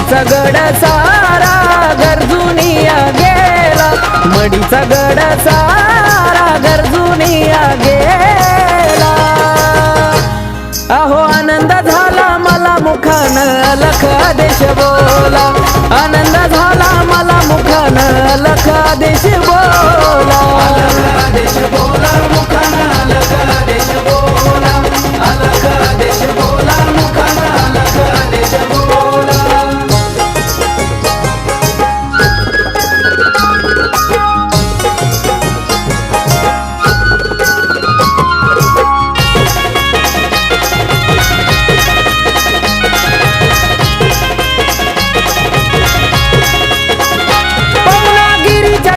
मडीचा गड सारा गरजुनिया गेला, मडीचा गड सारा गरजुनिया गेला। अहो आनंद झाला मला मुखान अलख आदेश बोला, आनंद झाला मला मुखान अलख आदेश बोला, अलख आदेश बोला मुखान अलख आदेश बोला, अलख आदेश बोला मुखान अलख आदेश बोला।